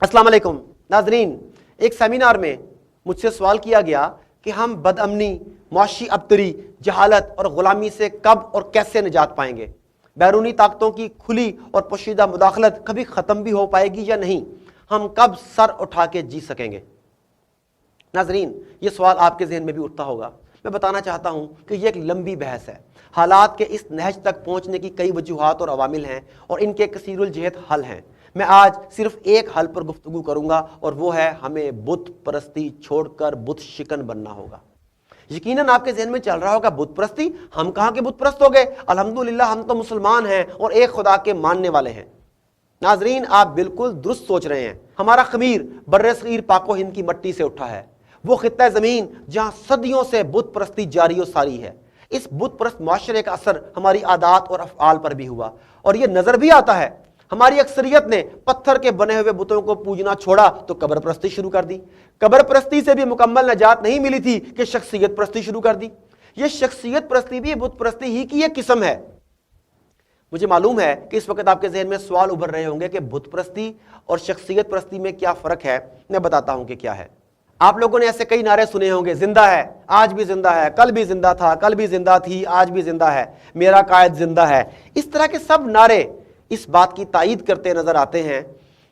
अस्सलाम वालेकुम नाजरीन, एक सेमिनार में मुझसे सवाल किया गया कि हम बदअमनी, मुआशी अबतरी, जहालत और ग़ुलामी से कब और कैसे निजात पाएंगे। बैरूनी ताकतों की खुली और पोशीदा मुदाखलत कभी ख़त्म भी हो पाएगी या नहीं। हम कब सर उठा के जी सकेंगे। नाजरीन, ये सवाल आपके जहन में भी उठता होगा। मैं बताना चाहता हूँ कि ये एक लंबी बहस है। हालात के इस नहज तक पहुँचने की कई वजूहात और अवामिल हैं और इनके कसीरुल जहत हल हैं। मैं आज सिर्फ एक हल पर गुफ्तगू करूंगा और वो है हमें बुत परस्ती छोड़कर बुत शिकन बनना होगा। यकीनन आपके जहन में चल रहा होगा बुत परस्ती, हम कहाँ के बुत परस्त हो गए। अल्हम्दुलिल्लाह हम तो मुसलमान हैं और एक खुदा के मानने वाले हैं। नाजरीन, आप बिल्कुल दुरुस्त सोच रहे हैं। हमारा खमीर बर्रे सगीर पाको हिंद की मट्टी से उठा है, वो खित्ता ज़मीन जहाँ सदियों से बुत परस्ती जारी और सारी है। इस बुत परस्त माशरे का असर हमारी आदात और अफ़आल पर भी हुआ और ये नज़र भी आता है। हमारी अक्सरियत ने पत्थर के बने हुए बुतों को पूजना छोड़ा तो कब्र परस्ती शुरू कर दी। कब्र परस्ती से भी मुकम्मल नजात नहीं मिली थी कि शख्सियत परस्ती शुरू कर दी। ये शख्सियत परस्ती भी बुत परस्ती ही की एक किस्म है। मुझे मालूम है कि इस वक्त आपके जहन में सवाल उभर रहे होंगे कि बुत परस्ती और शख्सियत परस्ती में क्या फ़र्क है। मैं बताता हूं कि क्या है। आप लोगों ने ऐसे कई नारे सुने होंगे, जिंदा है, आज भी जिंदा है, कल भी जिंदा था, कल भी जिंदा थी, आज भी जिंदा है, मेरा कायद जिंदा है। इस तरह के सब नारे इस बात की तायीद करते नजर आते हैं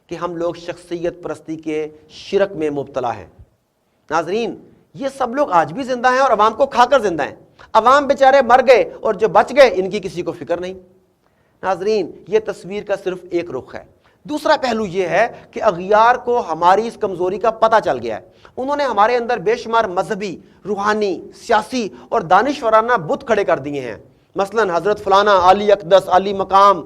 कि हम लोग शख्सियत परस्ती के शिरक में मुब्तला हैं। नाजरीन, ये सब लोग आज भी जिंदा हैं और अवाम को खाकर जिंदा हैं। अवाम बेचारे मर गए और जो बच गए इनकी किसी को फिक्र नहीं। नाजरीन, ये तस्वीर का सिर्फ एक रुख है। दूसरा पहलू ये है कि अगियार को हमारी इस कमजोरी का पता चल गया है। उन्होंने हमारे अंदर बेशुमार मजहबी, रूहानी, सियासी और दानिशवराना बुत खड़े कर दिए हैं। मसलन हजरत फलाना, अली अकदस, अली मकाम,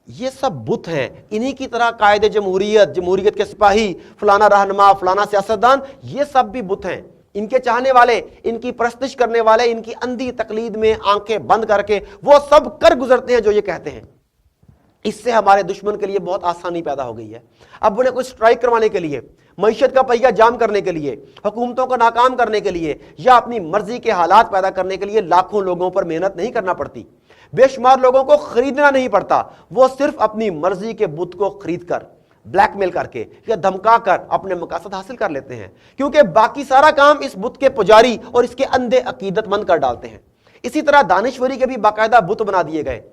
ये सब बुत हैं। इन्हीं की तरह कायदे जमहूरियत, जमहूरियत के सिपाही, फलाना रहनुमा, फलाना सियासतदान, ये सब भी बुत हैं। इनके चाहने वाले, इनकी परस्तिश करने वाले, इनकी अंधी तकलीद में आंखें बंद करके वो सब कर गुजरते हैं जो ये कहते हैं। इससे हमारे दुश्मन के लिए बहुत आसानी पैदा हो गई है। अब उन्हें कुछ स्ट्राइक करवाने के लिए, मईशत का पहिया जाम करने के लिए, हुकूमतों को नाकाम करने के लिए या अपनी मर्जी के हालात पैदा करने के लिए लाखों लोगों पर मेहनत नहीं करना पड़ती। बेशुमार लोगों को खरीदना नहीं पड़ता। वो सिर्फ अपनी मर्जी के बुत को खरीद कर, ब्लैकमेल करके या धमका कर अपने मकासद हासिल कर लेते हैं, क्योंकि बाकी सारा काम इस बुत के पुजारी और इसके अंधे अकीदतमंद कर डालते हैं। इसी तरह दानिश्वरी के भी बाकायदा बुत बना दिए गए।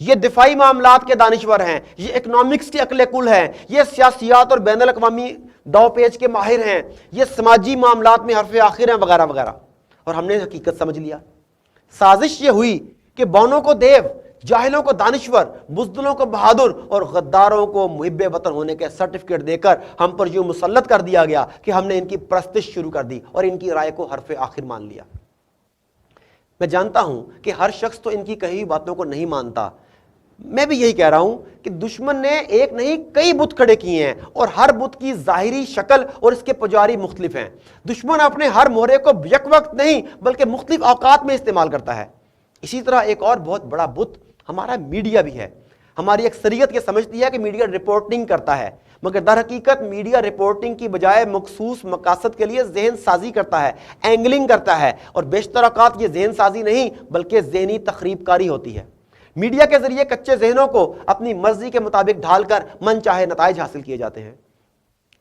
ये दिफाई मामलात के दानिश्वर हैं, ये इकोनॉमिक्स के अकले कुल हैं, ये सियासियात और बैनुल अक़वामी दाव पेच के माहिर हैं, ये समाजी मामलात में हरफ आखिर हैं, वगैरह वगैरह। और हमने हकीकत समझ लिया। साजिश ये हुई कि बौनों को देव, जाहिलों को दानिश्वर, बुज़दिलों को बहादुर और गद्दारों को मुहिब्बे वतन होने के सर्टिफिकेट देकर हम पर यूं मुसल्लत कर दिया गया कि हमने इनकी परस्तिश शुरू कर दी और इनकी राय को हरफ आखिर मान लिया। मैं जानता हूं कि हर शख्स तो इनकी कही बातों को नहीं मानता। मैं भी यही कह रहा हूं कि दुश्मन ने एक नहीं कई बुत खड़े किए हैं और हर बुत की जाहिरी शक्ल और इसके पुजारी मुख्तलिफ हैं। दुश्मन अपने हर मोहरे को यक वक्त नहीं बल्कि मुख्तलिफ औकात में इस्तेमाल करता है। इसी तरह एक और बहुत बड़ा बुत हमारा मीडिया भी है। हमारी अक्सरियत ये समझती है कि मीडिया रिपोर्टिंग करता है, मगर दर हकीकत मीडिया रिपोर्टिंग की बजाय मखसूस मकासद के लिए जहन साजी करता है, एंगलिंग करता है। और बेशतर औकात ये जहन साजी नहीं बल्कि ज़हनी तखरीबकारी होती है। मीडिया के जरिए कच्चे जहनों को अपनी मर्जी के मुताबिक ढालकर मन चाहे नताइज हासिल किए जाते हैं।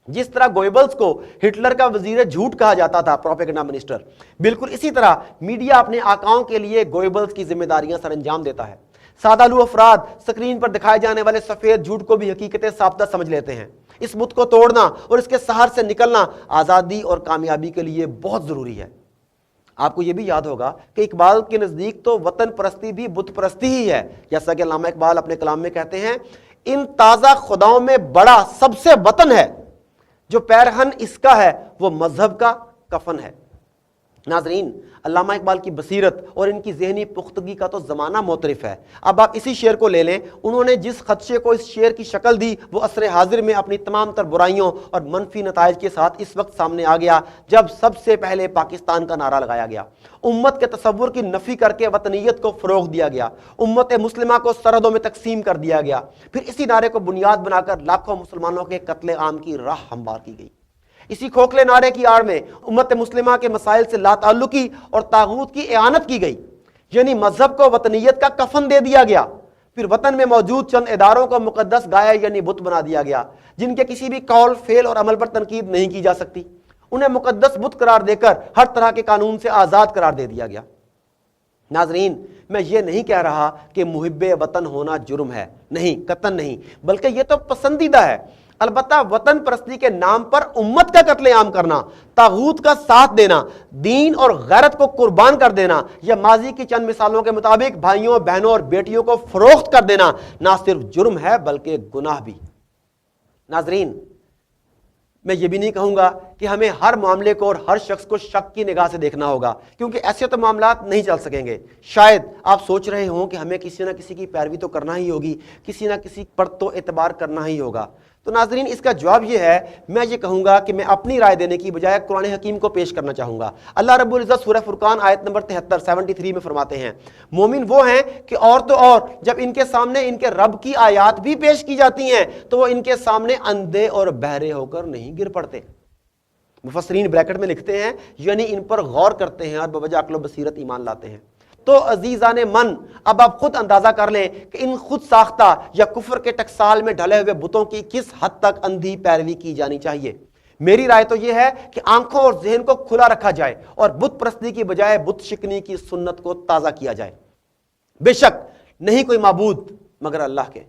जिस तरह गोएबल्स को हिटलर का वजीर झूठ कहा जाता था, प्रोपेगेंडा मिनिस्टर, बिल्कुल इसी तरह मीडिया अपने आकाओं के लिए गोएबल्स की जिम्मेदारियां सर अंजाम देता है। सादालू अफराद स्क्रीन पर दिखाए जाने वाले सफेद झूठ को भी हकीकत साबिता समझ लेते हैं। इस बुत को तोड़ना और इसके सहार से निकलना आज़ादी और कामयाबी के लिए बहुत ज़रूरी है। आपको यह भी याद होगा कि इकबाल के नज़दीक तो वतन परस्ती भी बुत परस्ती ही है। जैसा कि अल्लामा इकबाल अपने कलाम में कहते हैं, इन ताज़ा खुदाओं में बड़ा सबसे वतन है, जो पैरहन इसका है वो मजहब का कफन है। नाजरीन, अल्लामा इकबाल की बसीरत और इनकी ज़हनी पुख्तगी का तो ज़माना मोतरिफ है। अब आप इसी शेर को ले लें। उन्होंने जिस खदशे को इस शेर की शक्ल दी वो असर हाजिर में अपनी तमाम तर बुराइयों और मनफी नताइज के साथ इस वक्त सामने आ गया जब सबसे पहले पाकिस्तान का नारा लगाया गया। उम्मत के तसव्वुर की नफ़ी करके वतनीयत को फ़रोग़ दिया गया। उम्मत मुस्लिमा को सरहदों में तकसीम कर दिया गया। फिर इसी नारे को बुनियाद बनाकर लाखों मुसलमानों के कत्ले आम की राह हमवार की गई। इसी खोखले नारे की आड़ में उम्मत मुस्लिमा के मसाइल से लाताल्लुकी और तागूत की इआनत की गई, यानी मजहब को वतनीयत का कफन दे दिया गया। پھر وطن میں موجود چند اداروں کو مقدس گایا یعنی بت بنا دیا گیا، جن کے کسی بھی قول، فعل اور عمل پر تنقید نہیں کی جا سکتی۔ انہیں مقدس بت قرار دے کر ہر طرح کے قانون سے آزاد قرار دے دیا گیا۔ ناظرین، میں یہ نہیں کہہ رہا کہ محب وطن ہونا جرم ہے، نہیں، قطعاً نہیں، بلکہ یہ تو پسندیدہ ہے۔ البتہ وطن پرستی کے نام پر امت کا قتل عام کرنا، طاغوت کا ساتھ دینا، دین اور غیرت کو قربان کر دینا، یا ماضی کی چند مثالوں کے مطابق بھائیوں، بہنوں اور بیٹیوں کو فروخت کر دینا نہ صرف جرم ہے بلکہ گناہ بھی۔ ناظرین، میں یہ بھی نہیں کہوں گا کہ ہمیں ہر معاملے کو اور ہر شخص کو شک کی نگاہ سے دیکھنا ہوگا، کیونکہ ایسے تو معاملات نہیں چل سکیں گے۔ شاید آپ سوچ رہے ہوں کہ ہمیں کسی نہ کسی کی پیروی تو کرنا ہی ہوگی، کسی نہ کسی پر تو اعتبار کرنا ہی ہوگا۔ تو ناظرین، اس کا جواب یہ ہے، میں یہ کہوں گا کہ میں اپنی رائے دینے کی بجائے قرآن حکیم کو پیش کرنا چاہوں گا۔ اللہ رب العزت سورہ فرقان آیت نمبر 73 میں فرماتے ہیں، مومن وہ ہیں کہ اور تو اور جب ان کے سامنے ان کے رب کی آیات بھی پیش کی جاتی ہیں تو وہ ان کے سامنے اندھے اور بہرے ہو کر نہیں گر پڑتے۔ مفسرین بریکٹ میں لکھتے ہیں یعنی ان پر غور کرتے ہیں اور بوجہ عقل و بصیرت ایمان لاتے ہیں۔ تو عزیزان من، اب آپ خود اندازہ کر لیں کہ ان خود ساختہ یا کفر کے ٹکسال میں ڈھلے ہوئے بتوں کی کس حد تک اندھی پیروی کی جانی چاہیے۔ میری رائے تو یہ ہے کہ آنکھوں اور ذہن کو کھلا رکھا جائے اور بت پرستی کی بجائے بت شکنی کی سنت کو تازہ کیا جائے۔ بے شک نہیں کوئی معبود مگر اللہ کے۔